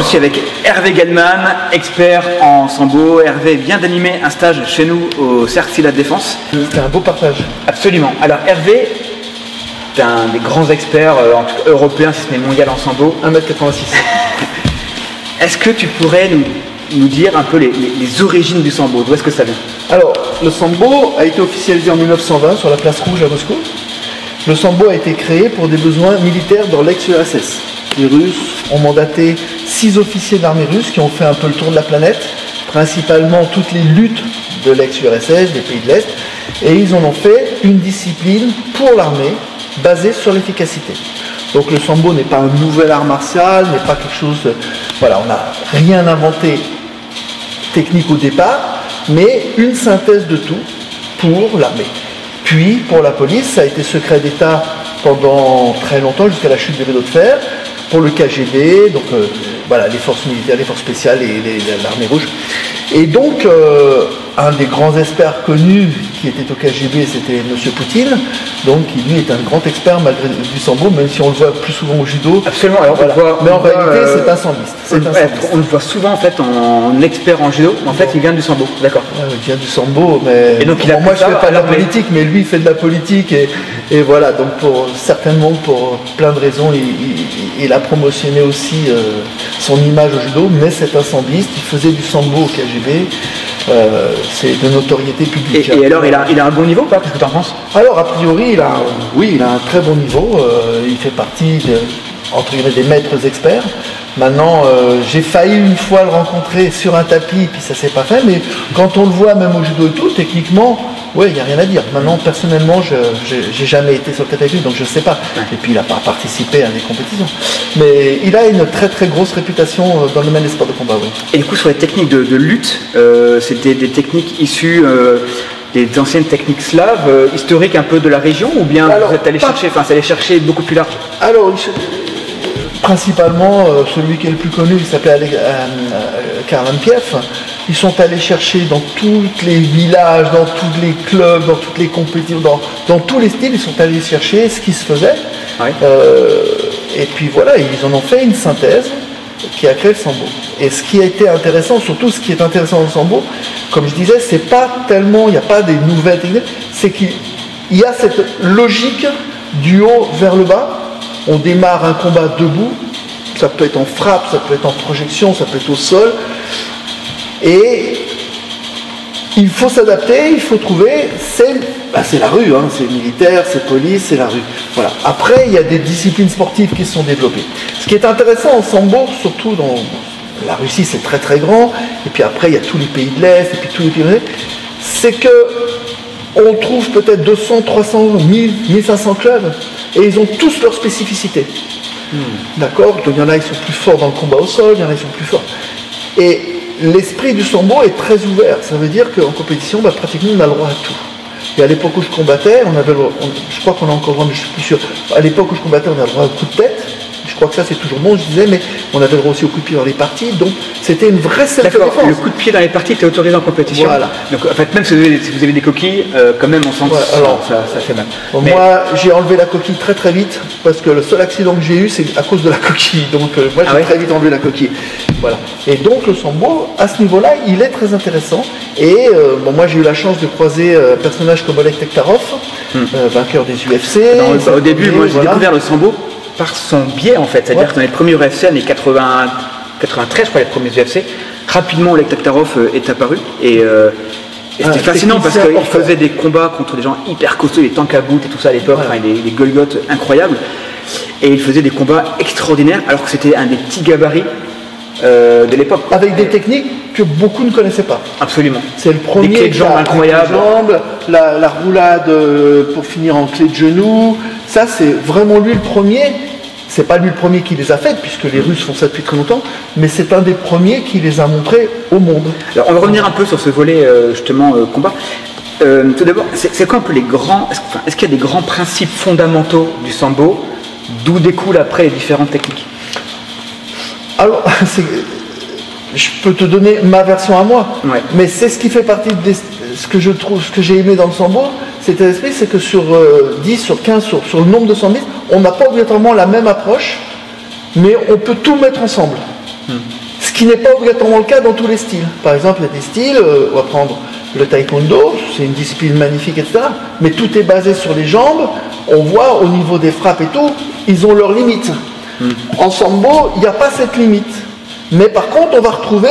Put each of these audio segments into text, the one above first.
suis avec Hervé Gallman, expert en sambo. Hervé vient d'animer un stage chez nous au Cercle Silat Défense. C'était un beau partage. Absolument. Alors Hervé, tu es un des grands experts, en tout cas européens, si ce n'est mondial en sambo. 1m86. Est-ce que tu pourrais nous dire un peu les origines du sambo? D'où est-ce que ça vient? Alors, le sambo a été officialisé en 1920 sur la place Rouge à Moscou. Le sambo a été créé pour des besoins militaires dans l'ex-URSS. Les Russes ont mandaté 6 officiers de l'armée russe qui ont fait un peu le tour de la planète, principalement toutes les luttes de l'ex-URSS, des pays de l'Est, et ils en ont fait une discipline pour l'armée basée sur l'efficacité. Donc le sambo n'est pas un nouvel art martial, n'est pas quelque chose... Voilà, on n'a rien inventé technique au départ, mais une synthèse de tout pour l'armée. Puis, pour la police, ça a été secret d'État pendant très longtemps, jusqu'à la chute des rideaux de fer. Pour le KGB, donc voilà, les forces militaires, les forces spéciales et l'armée rouge. Et donc, un des grands experts connus qui était au KGB, c'était M. Poutine, donc qui lui est un grand expert malgré du sambo, même si on le voit plus souvent au judo. Absolument, alors voilà. Mais en réalité, c'est un sambiste. On le voit souvent en fait en expert en judo, mais en fait il vient du sambo, d'accord. Il vient du sambo, mais et donc, moi je ne fais pas de la politique, mais lui il fait de la politique, et voilà, donc certainement pour plein de raisons, il a promotionné aussi son image au judo, mais c'est un sambiste, il faisait du sambo au KGB. C'est de notoriété publique. Et alors, il a un bon niveau ou pas? Qu'est-ce que tu en penses? Alors, a priori, il a un très bon niveau. Il fait partie entre guillemets, des maîtres experts. Maintenant, j'ai failli une fois le rencontrer sur un tapis, puis ça s'est pas fait, mais quand on le voit même au judo et tout, techniquement, ouais, il n'y a rien à dire. Maintenant, personnellement, j'ai jamais été sur le tapis avec lui, donc je ne sais pas. Et puis, il n'a pas participé à des compétitions. Mais il a une très très grosse réputation dans le domaine des sports de combat, oui. Et du coup, sur les techniques de lutte, c'était des techniques issues des anciennes techniques slaves, historiques un peu de la région, ou bien vous êtes allé chercher, enfin, c'est allé chercher beaucoup plus large? Alors, principalement, celui qui est le plus connu, il s'appelait Karampiev. Ils sont allés chercher dans tous les villages, dans tous les clubs, dans toutes les compétitions, dans tous les styles, ils sont allés chercher ce qui se faisait. Oui. Et puis voilà, ils en ont fait une synthèse qui a créé le sambo. Et ce qui a été intéressant, surtout ce qui est intéressant dans le sambo, comme je disais, c'est pas tellement, il n'y a pas des nouvelles techniques, c'est qu'il y a cette logique du haut vers le bas. On démarre un combat debout, ça peut être en frappe, ça peut être en projection, ça peut être au sol. Et il faut s'adapter, il faut trouver, c'est la rue, hein, c'est militaire, c'est police, c'est la rue. Voilà. Après, il y a des disciplines sportives qui se sont développées. Ce qui est intéressant en sambo, surtout dans la Russie, c'est très très grand, et puis après, il y a tous les pays de l'Est, et puis tous les pays de l'Est, c'est que on trouve peut-être 200, 300, 1000, 1500 clubs, et ils ont tous leurs spécificités. D'accord? Donc il y en a qui sont plus forts dans le combat au sol, il y en a qui sont plus forts. Et l'esprit du sambo est très ouvert. Ça veut dire qu'en compétition, pratiquement, on a le droit à tout. Et à l'époque où je combattais, je crois qu'on a encore le droit, mais je suis plus sûr. À l'époque où je combattais, on a le droit au coup de tête. Je crois que ça, c'est toujours bon, je disais, mais on avait le droit aussi au coup de pied dans les parties. Donc, c'était une vraie self-défense. Le coup de pied dans les parties était autorisé en compétition. Voilà. Donc, en fait, même si vous avez des coquilles, quand même, on sent que ça fait mal. Mais moi, j'ai enlevé la coquille très très vite, parce que le seul accident que j'ai eu, c'est à cause de la coquille. Donc, moi, j'ai très vite enlevé la coquille. Voilà. Et donc, le sambo, à ce niveau-là, il est très intéressant. Et moi, j'ai eu la chance de croiser un personnage comme Oleg Tektarov, vainqueur des UFC. Au début, moi, j'ai découvert le sambo par son biais, en fait. C'est-à-dire que dans les premiers UFC, les 93, je crois, les premiers UFC, rapidement, Oleg Tektarov est apparu. Et c'était fascinant parce qu'il faisait des combats contre des gens hyper costauds, les tanks à bout et tout ça à l'époque, des Golgoth incroyables. Et il faisait des combats extraordinaires alors que c'était un des petits gabarits de l'époque. Avec des techniques que beaucoup ne connaissaient pas. Absolument. C'est le premier. Des clés de jambes incroyables. La roulade pour finir en clé de genou. Ça, c'est vraiment lui le premier. C'est pas lui le premier qui les a faites, puisque les Russes font ça depuis très longtemps, mais c'est un des premiers qui les a montrés au monde. Alors, on va revenir un peu sur ce volet, justement, combat. Tout d'abord, c'est quoi un peu les grands... Est-ce qu'il y a des grands principes fondamentaux du sambo, d'où découlent après les différentes techniques? Alors, je peux te donner ma version à moi, mais c'est ce qui fait partie de ce que je trouve, ce que j'ai aimé dans le sambo, cet esprit, c'est que sur 10, sur 15, sur le nombre de sambistes, on n'a pas obligatoirement la même approche, mais on peut tout mettre ensemble. Ce qui n'est pas obligatoirement le cas dans tous les styles. Par exemple, il y a des styles, on va prendre le taekwondo, c'est une discipline magnifique, etc. Mais tout est basé sur les jambes. On voit au niveau des frappes et tout, ils ont leurs limites. En sambo, il n'y a pas cette limite. Mais par contre, on va retrouver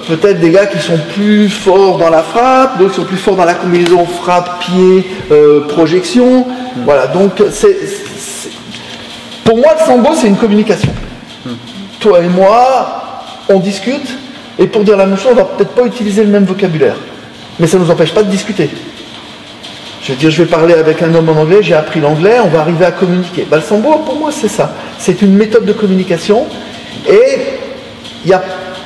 peut-être des gars qui sont plus forts dans la frappe, d'autres qui sont plus forts dans la combinaison frappe, pied, projection. Voilà, donc pour moi, le sambo, c'est une communication. Toi et moi, on discute, et pour dire la même chose, on va peut-être pas utiliser le même vocabulaire. Mais ça ne nous empêche pas de discuter. Je veux dire, je vais parler avec un homme en anglais, j'ai appris l'anglais, on va arriver à communiquer. Le sambo, pour moi, c'est ça. C'est une méthode de communication, et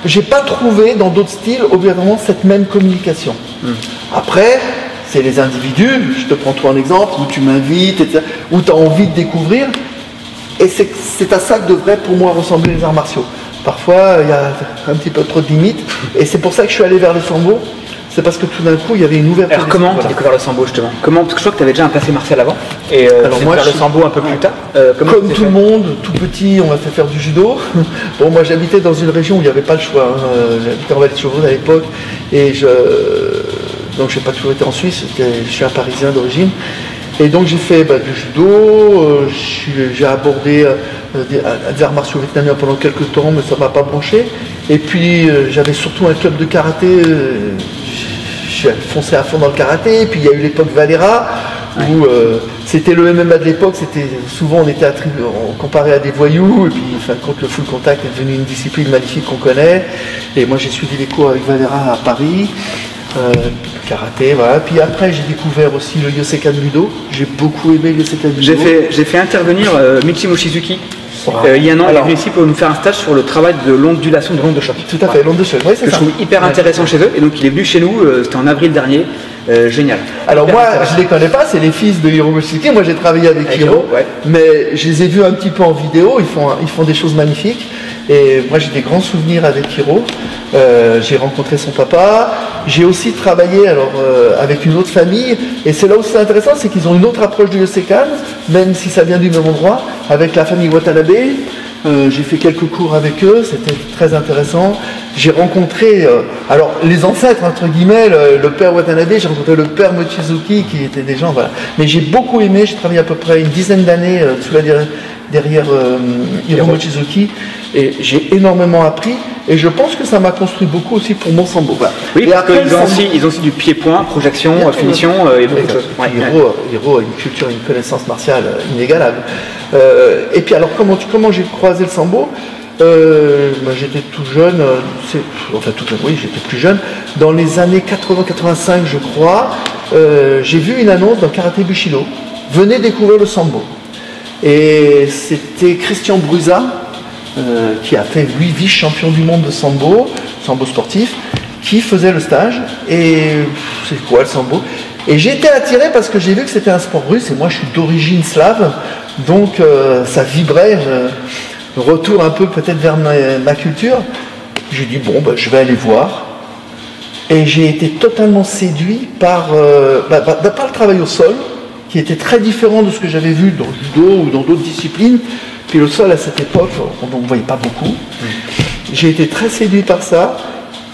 j'ai pas trouvé dans d'autres styles obligatoirement cette même communication. Après, c'est les individus, je te prends toi un exemple, où tu m'invites, etc., où tu as envie de découvrir, et c'est à ça que devraient pour moi ressembler les arts martiaux. Parfois, il y a un petit peu trop de limites, et c'est pour ça que je suis allé vers le sambo. C'est parce que tout d'un coup, il y avait une ouverture. Alors comment tu as découvert le sambo justement? Parce que je crois que tu avais déjà un passé martial avant, et alors moi, le sambo un peu plus tard. Comme tout le monde, tout petit, on m'a fait faire du judo. Bon, moi j'habitais dans une région où il n'y avait pas le choix. J'habitais en Vallée-de-Chevreuse à l'époque, et donc j'ai pas toujours été en Suisse, je suis un Parisien d'origine. Et donc j'ai fait du judo, j'ai abordé des arts martiaux vietnamiens pendant quelques temps, mais ça ne m'a pas branché. Et puis j'avais surtout un club de karaté, j'ai foncé à fond dans le karaté. Et puis il y a eu l'époque Valera, où c'était le MMA de l'époque, souvent on était comparé à des voyous, et puis fin de compte le full contact est devenu une discipline magnifique qu'on connaît. Et moi j'ai suivi les cours avec Valera à Paris. Karaté, voilà. Puis après, j'ai découvert aussi le Yosekan Budo. J'ai beaucoup aimé le Yosekan Budo. J'ai fait intervenir Michi Mochizuki il y a un an. Il est venu ici pour nous faire un stage sur le travail de l'ondulation de l'onde de choc. Tout à fait, l'onde de choc. Oui, c'est ça. Que je trouve hyper intéressant chez eux. Et donc, il est venu chez nous, c'était en avril dernier. Génial. Alors moi, je les connais pas, c'est les fils de Hiro Mochizuki. Moi, j'ai travaillé avec Hiro, mais je les ai vus un petit peu en vidéo. Ils font des choses magnifiques. Et moi, j'ai des grands souvenirs avec Hiro. J'ai rencontré son papa. J'ai aussi travaillé avec une autre famille. Et c'est là où c'est intéressant, c'est qu'ils ont une autre approche du Yosekan, même si ça vient du même endroit, avec la famille Watanabe. J'ai fait quelques cours avec eux, c'était très intéressant. J'ai rencontré, les ancêtres, entre guillemets, le père Watanabe, j'ai rencontré le père Mochizuki, qui étaient des gens, voilà. Mais j'ai beaucoup aimé, j'ai travaillé à peu près une dizaine d'années derrière Hiro Mochizuki, et j'ai énormément appris, et je pense que ça m'a construit beaucoup aussi pour mon sambo. Voilà. Oui, parce qu'ils ont aussi du pied-point, projection, finition, et beaucoup de choses. Hiro a une culture, une connaissance martiale inégalable. Et puis alors, comment j'ai croisé le sambo? J'étais tout jeune, j'étais plus jeune. Dans les années 80-85, je crois, j'ai vu une annonce dans Karaté Bushido. Venez découvrir le sambo. Et c'était Christian Brusa, qui a fait, lui, vice-champion du monde de sambo sportif, qui faisait le stage. Et c'est quoi le sambo? Et j'ai été attiré parce que j'ai vu que c'était un sport russe, et moi je suis d'origine slave, donc ça vibrait, retour un peu peut-être vers ma culture. J'ai dit je vais aller voir, et j'ai été totalement séduit par le travail au sol, qui était très différent de ce que j'avais vu dans le judo ou dans d'autres disciplines. Puis le sol à cette époque, on ne voyait pas beaucoup. J'ai été très séduit par ça,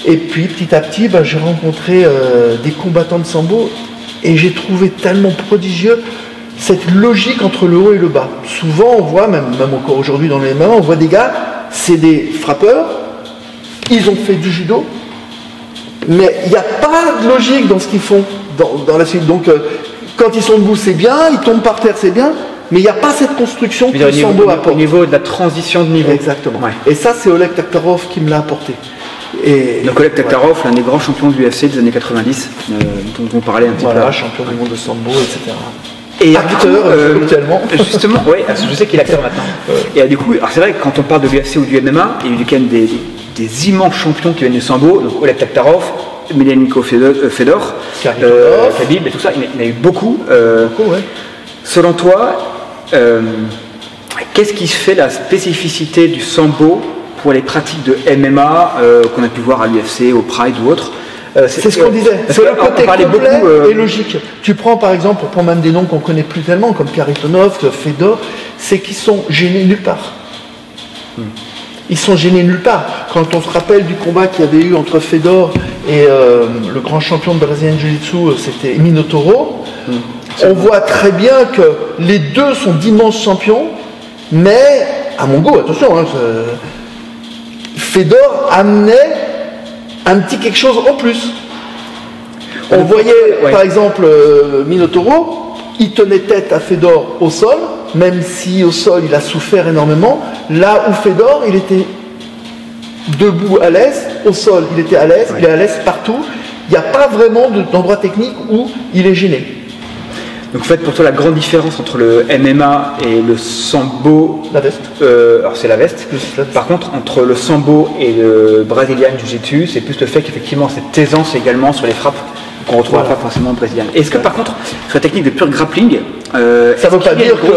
et puis petit à petit j'ai rencontré des combattants de sambo, et j'ai trouvé tellement prodigieux cette logique entre le haut et le bas. Souvent on voit, même encore aujourd'hui dans les MMA, on voit des gars, c'est des frappeurs, ils ont fait du judo, mais il n'y a pas de logique dans ce qu'ils font dans la suite. Donc quand ils sont debout c'est bien, ils tombent par terre c'est bien, mais il n'y a pas cette construction que le sambo apporte. Au niveau de la transition de niveau. Exactement. Ouais. Et ça c'est Oleg Taktarov qui me l'a apporté. Donc Oleg Taktarov, l'un des grands champions du UFC des années 90, dont on parlait un petit peu. Voilà, champion du monde de sambo, etc. Et acteur actuellement. Justement, oui, je sais qu'il est acteur maintenant. Et du coup, c'est vrai que quand on parle de l'UFC ou du MMA, il y a eu quand même des immenses champions qui viennent du sambo, donc Oleg Taktarov, Emelianenko Fedor, Khabib et tout ça, il y en a eu beaucoup. Selon toi, qu'est-ce qui fait la spécificité du sambo pour les pratiques de MMA qu'on a pu voir à l'UFC, au Pride ou autre? C'est ce qu'on disait, c'est le côté complet et logique. Tu prends par exemple, pour prendre même des noms qu'on ne connaît plus tellement, comme Kharitonov, Fedor, c'est qu'ils sont gênés nulle part. ils sont gênés nulle part. Quand on se rappelle du combat qu'il y avait eu entre Fedor et le grand champion de Brazilian Jiu-Jitsu, c'était Minotauro, on voit très bien que les deux sont d'immenses champions, mais à mon goût, attention, hein, Fedor amenait un petit quelque chose en plus. On voyait, par exemple, Minotauro, il tenait tête à Fedor au sol, même si au sol il a souffert énormément. Là où Fedor, il était debout à l'aise, au sol il était à l'aise, il est à l'aise partout. Il n'y a pas vraiment d'endroit technique où il est gêné. Donc en fait, pour toi, la grande différence entre le MMA et le sambo... La veste. Alors c'est la veste. Par contre, entre le sambo et le Brazilian Jiu-Jitsu, c'est plus le fait qu'effectivement cette aisance également sur les frappes qu'on retrouve pas forcément en brésilien. Est-ce que par contre, sur la technique de pure grappling, ça ne veut pas dire que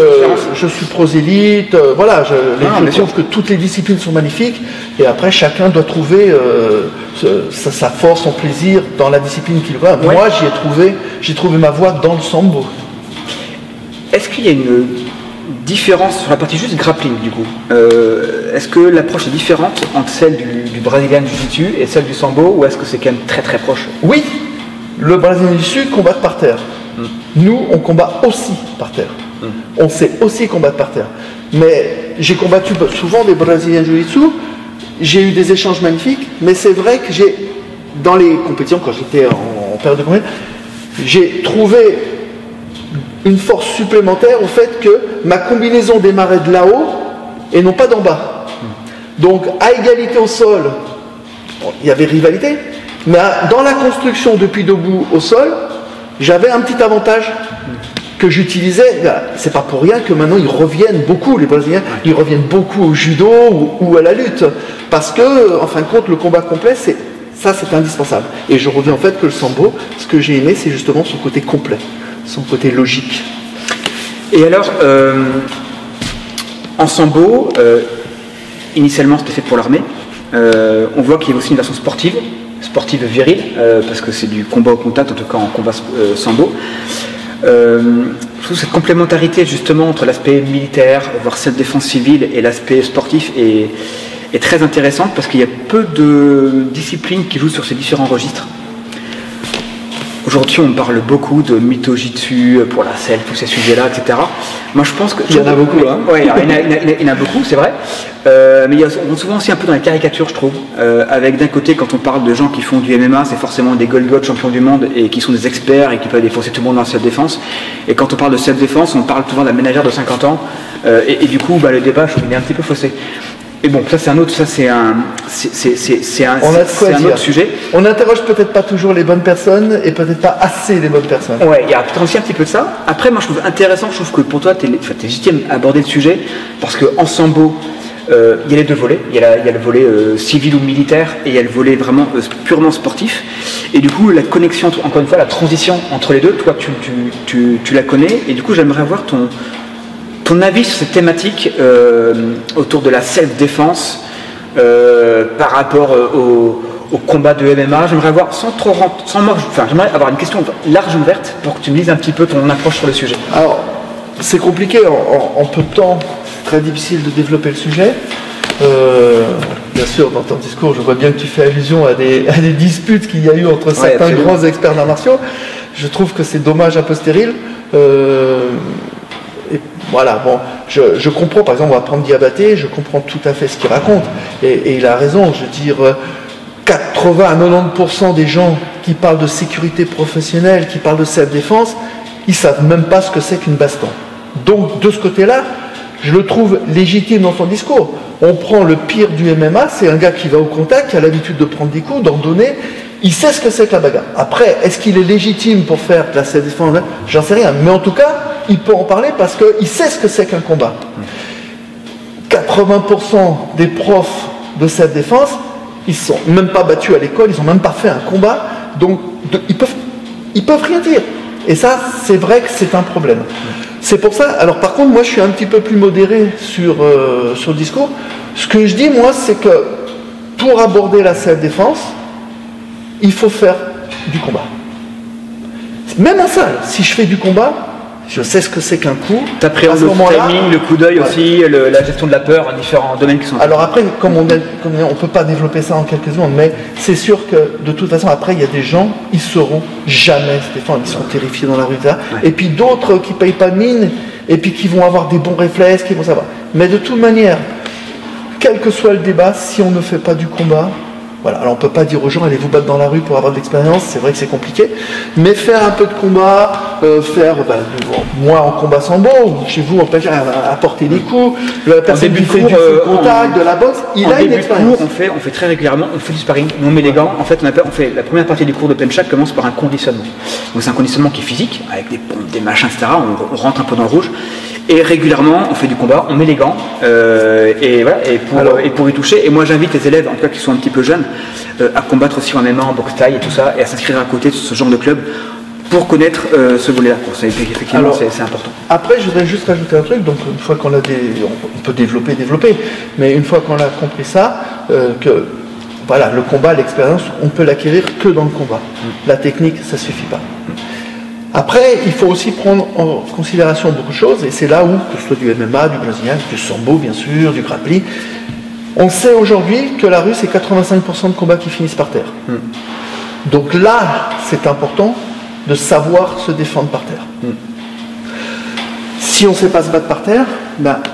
je suis prosélite, voilà, je trouve que toutes les disciplines sont magnifiques, et après chacun doit trouver sa force, son plaisir dans la discipline qu'il veut. Moi, j'ai trouvé ma voie dans le sambo. Est-ce qu'il y a une différence sur la partie juste grappling du coup? Est-ce que l'approche est différente entre celle du Brazilian Jiu-Jitsu et celle du sambo, ou est-ce que c'est quand même très très proche? Oui, le Brazilian Jiu-Jitsu combat par terre. Nous, on combat aussi par terre. On sait aussi combattre par terre. Mais j'ai combattu souvent des Brazilian Jiu-Jitsu, j'ai eu des échanges magnifiques, mais c'est vrai que dans les compétitions, quand j'étais en période de compétition, j'ai trouvé une force supplémentaire au fait que ma combinaison démarrait de là-haut et non pas d'en bas. Donc, à égalité au sol, il y avait rivalité, mais dans la construction depuis debout au sol, j'avais un petit avantage que j'utilisais. C'est pas pour rien que maintenant ils reviennent beaucoup, les Brésiliens, ils reviennent beaucoup au judo ou à la lutte, parce que, en fin de compte, le combat complet, c'est indispensable. Et je reviens en fait que le sambo, ce que j'ai aimé, c'est justement son côté complet, son côté logique. Et alors, en sambo, initialement c'était fait pour l'armée. On voit qu'il y a aussi une version sportive virile, parce que c'est du combat au contact, en tout cas en combat sambo. Je trouve cette complémentarité justement entre l'aspect militaire, voire self-défense civile, et l'aspect sportif est très intéressante, parce qu'il y a peu de disciplines qui jouent sur ces différents registres. Aujourd'hui, on parle beaucoup de mythojitsu pour la selle, tous ces sujets-là, etc. Moi, je pense que... Il y en a beaucoup, hein. Oui, il y en a beaucoup, c'est vrai. Mais on est souvent aussi un peu dans les caricatures, je trouve. Avec d'un côté, quand on parle de gens qui font du MMA, c'est forcément des Golgoth champions du monde et qui sont des experts et qui peuvent défoncer tout le monde dans la self-défense. Et quand on parle de self-défense, on parle souvent de la ménagère de 50 ans. Et du coup, le débat, je trouve qu'il est un petit peu faussé. Et bon, ça c'est un autre, autre sujet. On n'interroge peut-être pas toujours les bonnes personnes et peut-être pas assez les bonnes personnes. Ouais, il y a peut-être aussi un petit peu de ça. Après, moi je trouve intéressant, je trouve que pour toi, tu es légitime à aborder le sujet, parce qu'en sambo, il y a les deux volets. Il y a le volet civil ou militaire, et il y a le volet vraiment purement sportif. Et du coup, la connexion, encore une fois, la transition entre les deux, toi tu la connais, et du coup j'aimerais avoir ton avis sur cette thématique autour de la self-défense par rapport au combat de MMA. J'aimerais avoir, j'aimerais avoir une question large ouverte pour que tu me dises un petit peu ton approche sur le sujet. Alors, c'est compliqué en peu de temps, c'est très difficile de développer le sujet. Bien sûr, dans ton discours, je vois bien que tu fais allusion à des disputes qu'il y a eu entre certains grands experts d'arts martiaux. Je trouve que c'est dommage, un peu stérile. Et voilà, bon, je comprends, par exemple, on va prendre Diabaté, je comprends tout à fait ce qu'il raconte, et il a raison. Je veux dire, 80 à 90% des gens qui parlent de sécurité professionnelle, qui parlent de self-défense, ils savent même pas ce que c'est qu'une baston. Donc, de ce côté-là, je le trouve légitime dans son discours. On prend le pire du MMA, c'est un gars qui va au contact, qui a l'habitude de prendre des coups, d'en donner. Il sait ce que c'est que la bagarre. Après, est-ce qu'il est légitime pour faire de la self-défense? J'en sais rien. Mais en tout cas, il peut en parler parce qu'il sait ce que c'est qu'un combat. 80% des profs de self-défense, ils ne sont même pas battus à l'école, ils n'ont même pas fait un combat. Donc, ils peuvent rien dire. Et ça, c'est vrai que c'est un problème. C'est pour ça, alors par contre, moi je suis un petit peu plus modéré sur le discours. Ce que je dis, moi, c'est que pour aborder la self-défense, il faut faire du combat. Même en salle, si je fais du combat, je sais ce que c'est qu'un coup. Tu appréhendes le timing, le coup d'œil aussi, la gestion de la peur, différents domaines qui sont... Alors après, comme on ne peut pas développer ça en quelques secondes, mais c'est sûr que de toute façon, après, il y a des gens, ils sauront jamais se défendre, ils seront terrifiés dans la rue, etc. Et puis d'autres qui ne payent pas de mine, et puis qui vont avoir des bons réflexes, qui vont savoir. Mais de toute manière, quel que soit le débat, si on ne fait pas du combat... Voilà, alors on ne peut pas dire aux gens allez vous battre dans la rue pour avoir de l'expérience, c'est vrai que c'est compliqué, mais faire un peu de combat, moi en combat sambo, chez vous on peut apporter des coups, la personne qui fait du contact, de la boxe, il a une expérience. On fait très régulièrement, on fait du sparring, on met les gants, en fait on fait la première partie du cours de penchak commence par un conditionnement. Donc c'est un conditionnement qui est physique, avec des pompes, des machins, etc. On rentre un peu dans le rouge. Et régulièrement, on fait du combat, on met les gants, et pour y toucher. Et moi, j'invite les élèves, en tout cas qui sont un petit peu jeunes, à combattre aussi en MMA, en boxe thaï et tout ça, et à s'inscrire à côté de ce genre de club pour connaître ce volet-là. Effectivement, c'est important. Après, je voudrais juste rajouter un truc. Donc, une fois qu'on a on peut développer, mais une fois qu'on a compris ça, que voilà, le combat, l'expérience, on peut l'acquérir que dans le combat. La technique, ça suffit pas. Après, il faut aussi prendre en considération beaucoup de choses, et c'est là où, que ce soit du MMA, du brésilien, du sambo bien sûr, du grappling, on sait aujourd'hui que la rue, c'est 85% de combats qui finissent par terre. Donc là, c'est important de savoir se défendre par terre. Si on ne sait pas se battre par terre,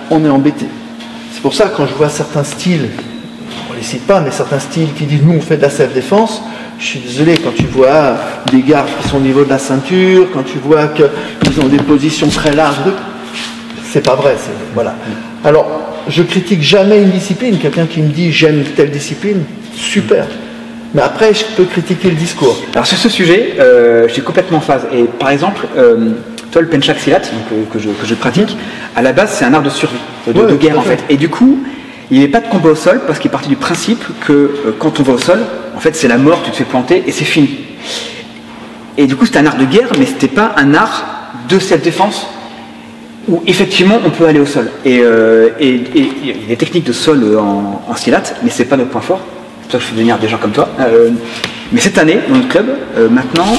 on est embêté. C'est pour ça que quand je vois certains styles, on ne les cite pas, mais certains styles qui disent nous on fait de la self-défense, je suis désolé, quand tu vois des gardes qui sont au niveau de la ceinture, quand tu vois qu'ils ont des positions très larges, c'est pas vrai. Voilà. Alors, je critique jamais une discipline. Quelqu'un qui me dit j'aime telle discipline, super. Mais après, je peux critiquer le discours. Alors sur ce sujet, je suis complètement en phase. Et par exemple, toi, le penchak silat que je pratique, à la base, c'est un art de survie, de guerre en fait. Et du coup, il n'y avait pas de combat au sol parce qu'il est parti du principe que quand on va au sol, en fait, c'est la mort, tu te fais planter et c'est fini. Et du coup, c'était un art de guerre, mais c'était pas un art de self-défense où effectivement on peut aller au sol. Et il y a des techniques de sol en silat, mais c'est pas notre point fort. C'est pour ça que je fais venir des gens comme toi. Mais cette année, dans notre club, maintenant,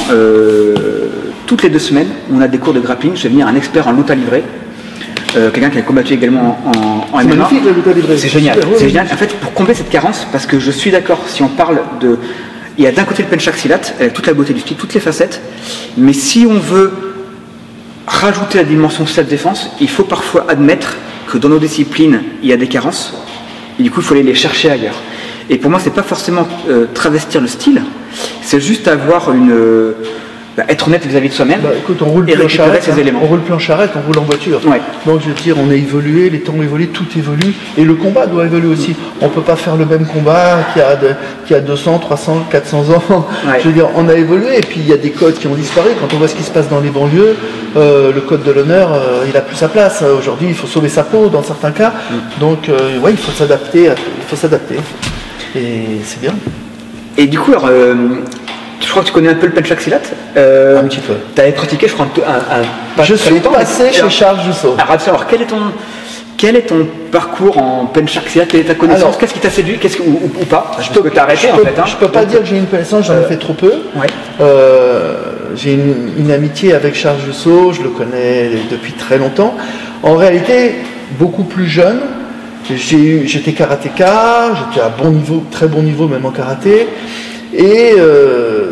toutes les 2 semaines, on a des cours de grappling. Je fais venir un expert en lutte livrée. Quelqu'un qui a combattu également en MMA. C'est magnifique la lutte livrée. C'est génial. C'est génial. En fait, pour combler cette carence, parce que je suis d'accord, si on parle de... Il y a d'un côté le penchak silat, avec toute la beauté du style, toutes les facettes, mais si on veut rajouter la dimension self-défense, il faut parfois admettre que dans nos disciplines, il y a des carences, et du coup, il faut aller les chercher ailleurs. Et pour moi, c'est pas forcément travestir le style, c'est juste avoir être honnête vis-à-vis de soi-même écoute, on roule et plus récupérer charrette, ses éléments. On roule plus en charrette, on roule en voiture. Ouais. Donc je veux dire, on a évolué, les temps ont évolué, tout évolue, et le combat doit évoluer aussi. On ne peut pas faire le même combat qu'il y a 200, 300, 400 ans. Ouais. Je veux dire, on a évolué, et puis il y a des codes qui ont disparu. Quand on voit ce qui se passe dans les banlieues, le code de l'honneur, il n'a plus sa place. Aujourd'hui, il faut sauver sa peau dans certains cas. Donc il faut s'adapter. Et c'est bien. Et du coup, alors, je crois que tu connais un peu le penchak silat. Un petit peu. Tu avais pratiqué, je crois, je suis passé chez Charles Jusso. Alors, quel est ton parcours en penchak silat? Quelle est ta connaissance? Qu'est-ce qui t'a séduit ou pas? Parce que tu as arrêté en fait. Je peux pas dire que j'ai une connaissance, j'en ai fait trop peu. Ouais. J'ai une amitié avec Charles Jusso, je le connais depuis très longtemps. En réalité, beaucoup plus jeune, j'étais karatéka, j'étais à bon niveau, très bon niveau même en karaté. Et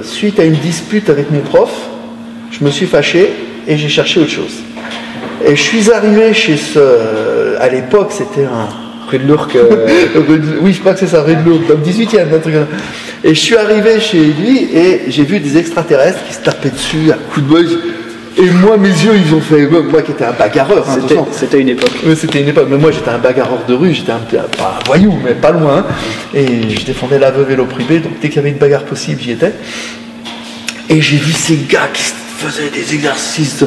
suite à une dispute avec mon prof, je me suis fâché et j'ai cherché autre chose. Et je suis arrivé chez à l'époque, c'était un... Rue de l'Ourcq. Oui, je crois que c'est ça, Rue de l'Ourcq, dans le 18e, un truc comme ça. Et je suis arrivé chez lui et j'ai vu des extraterrestres qui se tapaient dessus à coups de bois. Et moi, mes yeux, ils ont fait... Moi qui étais un bagarreur. C'était une époque. C'était une époque. Mais moi, j'étais un bagarreur de rue. J'étais pas un voyou, mais pas loin. Et je défendais la veuve et l'opprimé. Donc, dès qu'il y avait une bagarre possible, j'y étais. Et j'ai vu ces gars qui faisaient des exercices.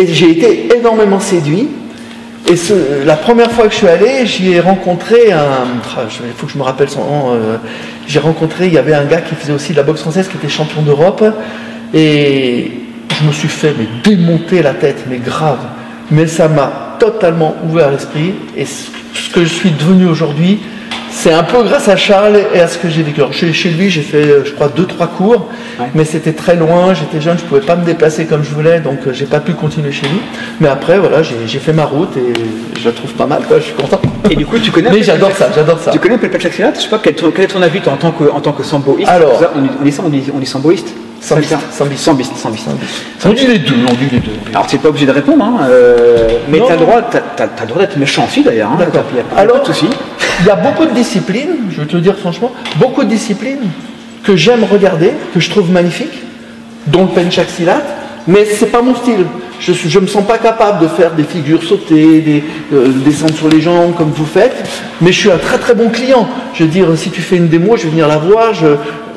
Et j'ai été énormément séduit. Et la première fois que je suis allé, j'y ai rencontré il faut que je me rappelle son nom. Il y avait un gars qui faisait aussi de la boxe française, qui était champion d'Europe. Et... je me suis fait démonter la tête, mais grave. Mais ça m'a totalement ouvert l'esprit. Et ce que je suis devenu aujourd'hui, c'est un peu grâce à Charles et à ce que j'ai vécu. Alors, chez lui, j'ai fait, je crois, 2-3 cours, mais c'était très loin, j'étais jeune, je ne pouvais pas me déplacer comme je voulais, donc j'ai pas pu continuer chez lui. Mais après, voilà, j'ai fait ma route et je la trouve pas mal, quoi, je suis content. Et du coup, tu connais... Mais j'adore ça. Tu connais un peu le Pencak Silat? Je sais pas, quel est ton avis toi, en tant que samboïste? Alors, on dit samboïste? Sambiste. On dit les deux. Alors tu n'es pas obligé de répondre, hein, mais tu as le droit d'être méchant aussi d'ailleurs. Hein, d'accord. Alors, il y a beaucoup de disciplines, je vais te le dire franchement, beaucoup de disciplines que j'aime regarder, que je trouve magnifiques, dont le Pencak Silat, mais c'est pas mon style. Je me sens pas capable de faire des figures sautées, descendre sur les jambes comme vous faites, mais je suis un très très bon client. Je veux dire, si tu fais une démo, je vais venir la voir.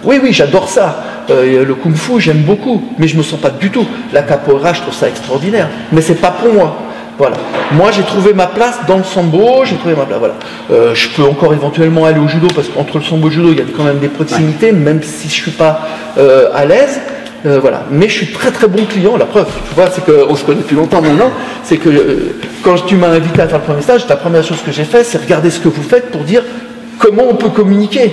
Oui, j'adore ça. Le kung fu, j'aime beaucoup, mais je me sens pas du tout. La capoeira, je trouve ça extraordinaire, mais c'est pas pour moi. Voilà. Moi, j'ai trouvé ma place dans le sambo, j'ai trouvé ma place. Voilà. Je peux encore éventuellement aller au judo, parce qu'entre le sambo et le judo, il y a quand même des proximités, même si je suis pas à l'aise. Voilà. Mais je suis très très bon client. La preuve, tu vois, c'est qu'on se connaît depuis longtemps maintenant. C'est que quand tu m'as invité à faire le premier stage, la première chose que j'ai fait, c'est regarder ce que vous faites pour dire comment on peut communiquer.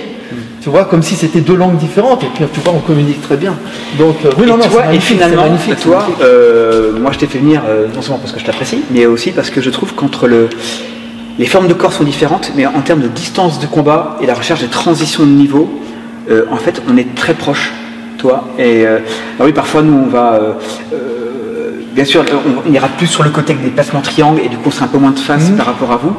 Tu vois, comme si c'était deux langues différentes, et puis tu vois, on communique très bien. Donc, et finalement, toi, moi je t'ai fait venir non seulement parce que je t'apprécie, mais aussi parce que je trouve qu'entre les formes de corps sont différentes, mais en termes de distance de combat et la recherche des transitions de niveau, en fait, on est très proches, toi. Et oui, parfois, nous, on va... bien sûr, on ira plus sur le côté avec des placements triangles, et du coup, on sera un peu moins de face par rapport à vous.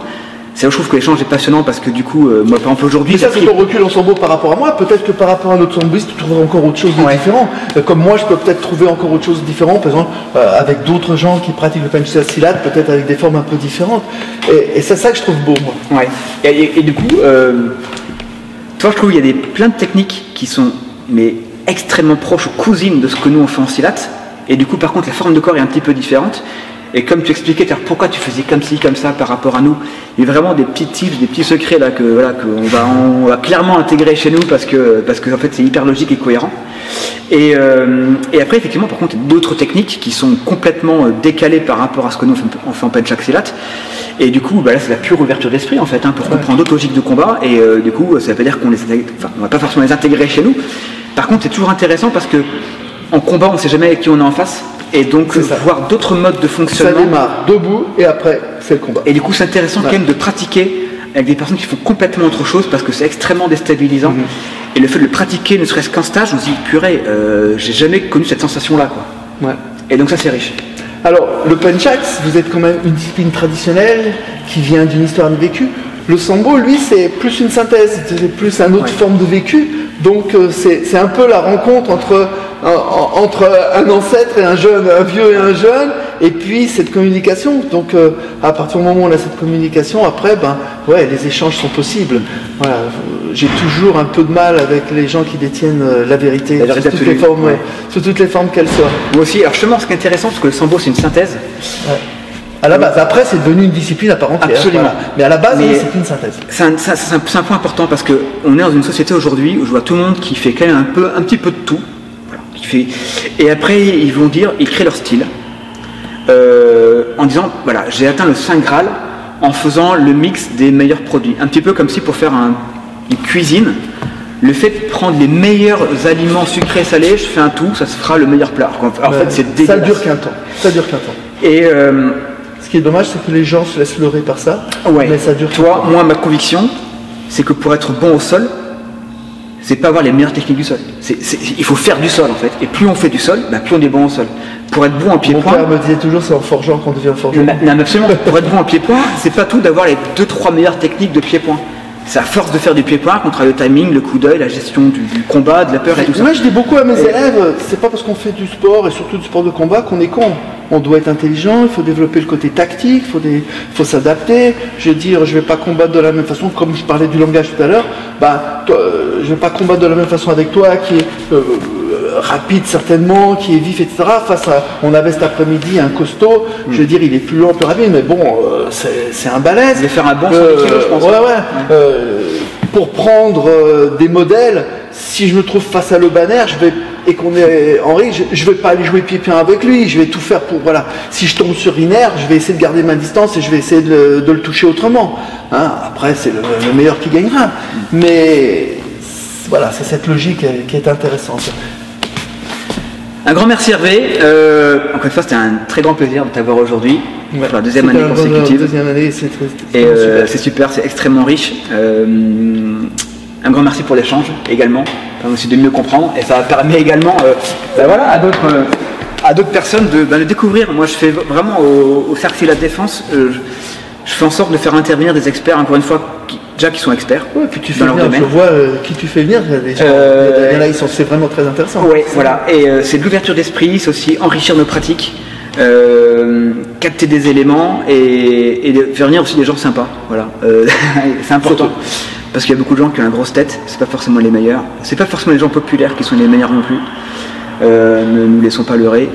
C'est là où je trouve que l'échange est passionnant parce que du coup, moi par exemple aujourd'hui... Mais ça, c'est ton recul en sambo par rapport à moi. Peut-être que par rapport à un autre samboiste, tu trouveras encore autre chose de différent. Comme moi, je peux peut-être trouver encore autre chose de différent, par exemple, avec d'autres gens qui pratiquent le Pencak Silat, peut-être avec des formes un peu différentes. Et c'est ça que je trouve beau, moi. Ouais. Et du coup, toi, je trouve qu'il y a plein de techniques qui sont extrêmement proches ou cousines de ce que nous on fait en Silat. Et du coup, par contre, la forme de corps est un petit peu différente. Et comme tu expliquais, pourquoi tu faisais comme ci, comme ça par rapport à nous, il y a vraiment des petits tips, des petits secrets là qu'on va clairement intégrer chez nous parce que en fait c'est hyper logique et cohérent. Et après effectivement par contre il y a d'autres techniques qui sont complètement décalées par rapport à ce que nous on fait en Pencak Silat. Et du coup là c'est la pure ouverture d'esprit en fait pour comprendre d'autres logiques de combat. Et du coup ça veut dire qu'on va pas forcément les intégrer chez nous. Par contre c'est toujours intéressant parce que en combat on ne sait jamais avec qui on est en face. Et donc voir d'autres modes de fonctionnement. Ça démarre debout et après c'est le combat. Et du coup c'est intéressant quand même de pratiquer avec des personnes qui font complètement autre chose parce que c'est extrêmement déstabilisant. Et le fait de le pratiquer ne serait-ce qu'un stage, on se dit purée, j'ai jamais connu cette sensation là quoi. Ouais. Et donc ça c'est riche. Alors le Pencak, vous êtes quand même une discipline traditionnelle qui vient d'une histoire de vécu. Le sambo lui c'est plus une synthèse, c'est plus une autre forme de vécu. Donc c'est un peu la rencontre entre un ancêtre et un jeune, un vieux et un jeune, et puis cette communication. Donc à partir du moment où on a cette communication, après les échanges sont possibles. Voilà, j'ai toujours un peu de mal avec les gens qui détiennent la vérité sur toutes les formes, sur toutes les formes qu'elles soient. Moi aussi. Alors justement, ce qui est intéressant, parce que le sambo c'est une synthèse. Ouais. À la base, après c'est devenu une discipline à part entière. Absolument. Voilà. Mais à la base, c'est une synthèse. C'est un point important parce qu'on est dans une société aujourd'hui où je vois tout le monde qui fait quand même un petit peu de tout. Voilà, et après, ils créent leur style en disant voilà, j'ai atteint le Saint Graal en faisant le mix des meilleurs produits. Un petit peu comme si pour faire une cuisine, le fait de prendre les meilleurs aliments sucrés et salés, je fais un tout, ça se fera le meilleur plat. En fait, c'est dégueulasse. Ça dure qu'un temps. Et ce qui est dommage, c'est que les gens se laissent leurrer par ça. Ouais. Mais ça dure. Moi, ma conviction, c'est que pour être bon au sol, c'est pas avoir les meilleures techniques du sol. Il faut faire du sol en fait. Et plus on fait du sol, plus on est bon au sol. Pour être bon en pied-point. Mon père me disait toujours, c'est en forgeant qu'on devient forgeron. Non, absolument. Pour être bon en pied-point, c'est pas tout d'avoir les 2-3 meilleures techniques de pied-point. C'est à force de faire du pied-point qu'on travaille le timing, le coup d'œil, la gestion du combat, de la peur et tout ça. Moi je dis beaucoup à mes élèves, c'est pas parce qu'on fait du sport et surtout du sport de combat qu'on est con. On doit être intelligent, il faut développer le côté tactique, il faut s'adapter. Je veux dire, je vais pas combattre de la même façon, comme je parlais du langage tout à l'heure, je vais pas combattre de la même façon avec toi qui est rapide certainement, qui est vif, etc. On avait cet après-midi un costaud, je veux dire, il est plus lent, plus rapide, mais bon, c'est un balèze. Il va faire un bon 100 kilos, je pense. Pour prendre des modèles, si je me trouve face à Le Banner, je vais et qu'on est Henri, je vais pas aller jouer pied-pied avec lui, je vais tout faire pour, voilà, si je tombe sur Riner, je vais essayer de garder ma distance et je vais essayer de le toucher autrement. Hein, après, c'est le meilleur qui gagnera. Mais voilà, c'est cette logique qui est intéressante. Un grand merci Hervé. Encore une fois, c'était un très grand plaisir de t'avoir aujourd'hui. Ouais, pour la deuxième année consécutive. Deuxième année, c'est c'est super, c'est extrêmement riche. Un grand merci pour l'échange également, ça permet aussi de mieux comprendre et ça permet également voilà, à d'autres personnes de découvrir. Moi je fais vraiment au Cercle la Défense, je fais en sorte de faire intervenir des experts, encore une fois, qui sont experts. Ouais, puis tu fais venir, je vois qui tu fais venir, c'est vraiment très intéressant. Oui, voilà, et c'est de l'ouverture d'esprit, c'est aussi enrichir nos pratiques. Capter des éléments et faire venir aussi des gens sympas, voilà. C'est important. Surtout. Parce qu'il y a beaucoup de gens qui ont une grosse tête, c'est pas forcément les meilleurs, c'est pas forcément les gens populaires qui sont les meilleurs non plus. Ne nous laissons pas leurrer.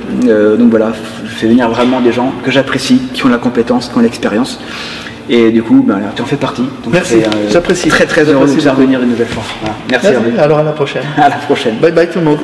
Donc voilà, je fais venir vraiment des gens que j'apprécie, qui ont la compétence, qui ont l'expérience. Et du coup, là, tu en fais partie. Donc merci, j'apprécie. Très très heureux de vous faire venir une nouvelle fois. Voilà. Merci. Alors à la prochaine. À la prochaine. Bye bye tout le monde.